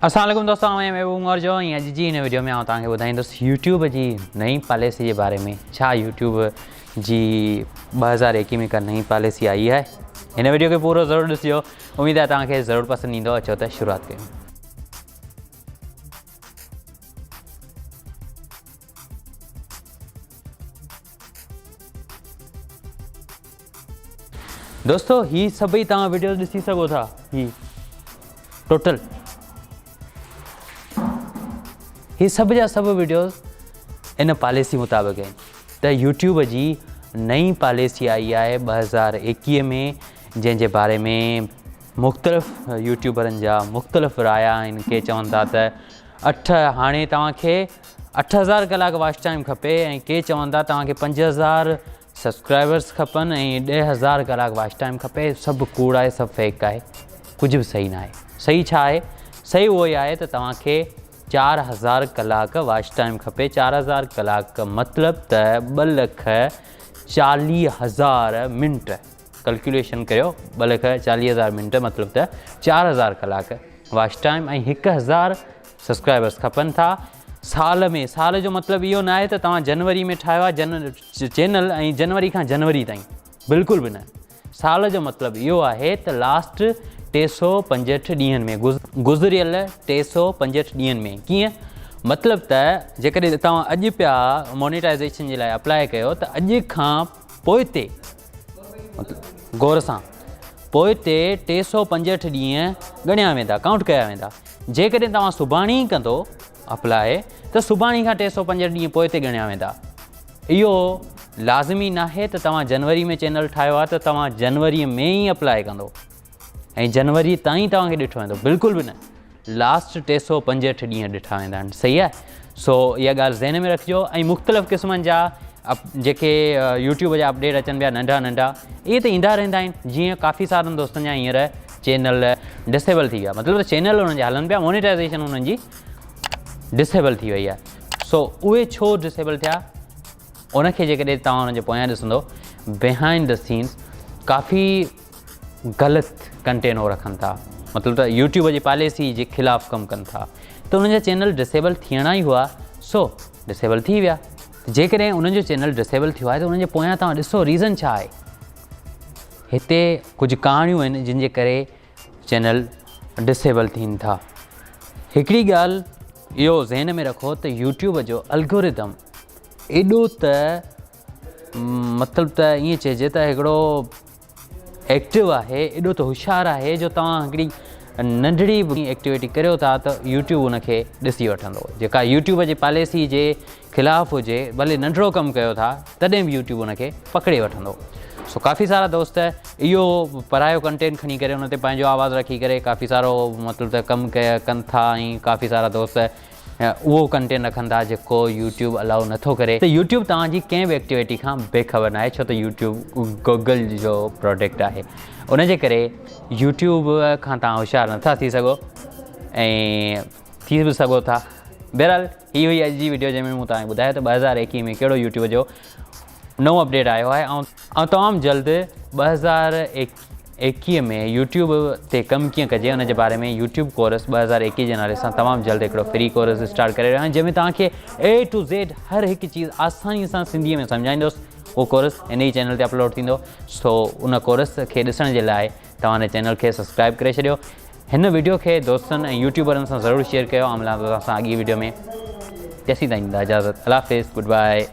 अस्सलाम वालेकुम दोस्तों, मैं महबूब उमर जो अॼु जी हिन वीडियो में आउं तव्हांखे ॿुधाईंदुसि यूट्यूब जी नई पॉलिसी जे बारे में। छा यूट्यूब जी 2021 में का नई पॉलिसी आई है। हिन वीडियो खे पूरो ज़रूरु ॾिसिजो, उम्मीद आहे तव्हांखे ज़रूरु पसंदि ईंदो। अचो त शुरूआत कयूं। दोस्तों ही सभई तव्हां वीडियो ॾिसी सघो था। ही टोटल ही सब जा सब वीडियोस इन पॉलिसी मुताबिक़ आहिनि। त यूट्यूब जी नई पॉलिसी आई आहे 2021 में, जंहिंजे बारे में मुख़्तलिफ़ यूट्यूबरनि जा मुख़्तलिफ़ राया आहिनि। के चवनि था त हाणे तव्हांखे 8000 कलाक वॉच टाइम खपे, ऐं के चवनि था तव्हांखे 5000 सब्सक्राइबर्स खपनि ऐं 10,000 कलाक वॉच टाइम खपे। सभु कूड़ आहे, सभु फेक आहे, कुझु बि सही न आहे। सही छा आहे? सही उहो ई आहे त तव्हांखे 4000 कलाक वॉच टाइम खपे। 4000 कलाक मतिलबु त 2,40,000 मिंट। कैलकुलेशन करियो, 2,40,000 मिंट मतिलबु त 4000 कलाक वॉच टाइम ऐं 1000 सब्सक्राइबर्स खपनि था साल में। साल जो मतिलबु इहो न आहे त तव्हां जनवरी में ठाहियो आहे चैनल ऐं जनवरी खां जनवरी ताईं, बिल्कुलु बि न। साल जो मतिलबु इहो आहे त लास्ट 365 ॾींहंनि में, गुज़िरियल 365 ॾींहंनि में। कीअं? मतिलबु त जेकॾहिं तव्हां अॼु पिया मोनेटाइज़ेशन जे लाइ अप्लाई कयो त अॼु खां पोइ ते, मतिलबु गौर सां, पोइ ते 365 ॾींहं ॻणिया वेंदा, काउंट कया वेंदा। जेकॾहिं तव्हां सुभाणे ई कंदो अप्लाई त सुभाणे खां 365 ॾींहं पोइ ते ॻणिया वेंदा। इहो लाज़मी न आहे त तव्हां जनवरी में चैनल ठाहियो आहे त तव्हां जनवरीअ में ई अप्लाई कंदो ऐं जनवरी ताईं तव्हांखे ॾिठो वेंदो, बिल्कुलु बि न। लास्ट 365 ॾींहं ॾिठा वेंदा आहिनि। सही आहे? सो इहा ॻाल्हि ज़हन में रखिजो। ऐं मुख़्तलिफ़ क़िस्मनि जा जेके यूट्यूब जा अपडेट अचनि पिया, नंढा नंढा, इहे त ईंदा रहंदा आहिनि। जीअं काफ़ी सारनि दोस्तनि जा हींअर चैनल डिसेबल थी विया, मतिलबु चैनल उन्हनि जा हलनि पिया, मोनेटाइज़ेशन उन्हनि जी डिसेबल थी वई आहे। सो उहे छो डिसेबल थिया, उनखे जेकॾहिं तव्हां उनजे पोयां ॾिसंदो, बिहाइंड द सीन्स काफ़ी ग़लति कंटेंट हो रखनि था, मतिलबु त यूट्यूब जी पॉलिसी जे ख़िलाफ़ु कमु कनि था। त उन्हनि जा चैनल डिसेबल थियणा ई हुआ, सो डिसेबल थी विया। जेकॾहिं उन्हनि जो चैनल डिसेबल थियो आहे त उन्हनि जे पोयां तव्हां ॾिसो रीज़न छा आहे। हिते कुझु कहाणियूं आहिनि जिन जे करे चैनल डिसेबल थियनि था। हिकिड़ी ॻाल्हि इहो ज़हन में रखो त यूट्यूब जो अल्गोरिदम एॾो त मतिलबु त ईअं चइजे त हिकिड़ो एक्टिव आहे, एॾो त होशियारु आहे, जो तव्हां हिकिड़ी नंढड़ी बि एक्टिविटी करियो था त यूट्यूब उनखे ॾिसी वठंदो। जेका यूट्यूब जी पॉलिसी जे ख़िलाफ़ु हुजे, भले नंढिड़ो कमु कयो था तॾहिं बि यूट्यूब उनखे पकिड़े वठंदो। सो काफ़ी सारा दोस्त इहो परायो कंटेंट खणी करे उन ते पंहिंजो आवाज़ु रखी करे काफ़ी सारो मतिलबु त कमु कनि था, ऐं काफ़ी सारा दोस्त उहो कंटेंट रखनि था जेको यूट्यूब अलाउ नथो करे। त यूट्यूब तव्हांजी कंहिं बि एक्टिविटी खां बेख़बर न आहे, छो त यूट्यूब गूगल जो प्रोडक्ट आहे। उनजे करे यूट्यूब खां तव्हां होशियारु नथा थी सघो ऐं थी बि सघो था। बहरहाल हीअ हुई अॼु जी वीडियो, जंहिंमें मूं तव्हांखे ॿुधायो त 2021 में कहिड़ो यूट्यूब जो नओं अपडेट आयो आहे। ऐं तमामु जल्द 2021 में यूट्यूब ते कमु कीअं कजे उन जे बारे में यूट्यूब कोर्स 2021 जे नाले सां तमामु जल्द हिकिड़ो फ्री कोर्स स्टार्ट करे रहियो आहियां, जंहिंमें तव्हांखे A to Z हर हिकु चीज़ आसानीअ सां सिंधीअ में सम्झाईंदुसि। उहो कोर्स इन ई चैनल ते अपलोड थींदो। सो उन कोर्स खे ॾिसण जे लाइ तव्हां हिन चैनल खे सब्सक्राइब करे छॾियो। हिन वीडियो खे दोस्तनि ऐं यूट्यूबरनि सां ज़रूरु शेयर कयो। मिलां थो तव्हां सां अॻी वीडियो में। तेसीं ताईं इजाज़त। अल्लाह हाफ़िज़, गुड बाय।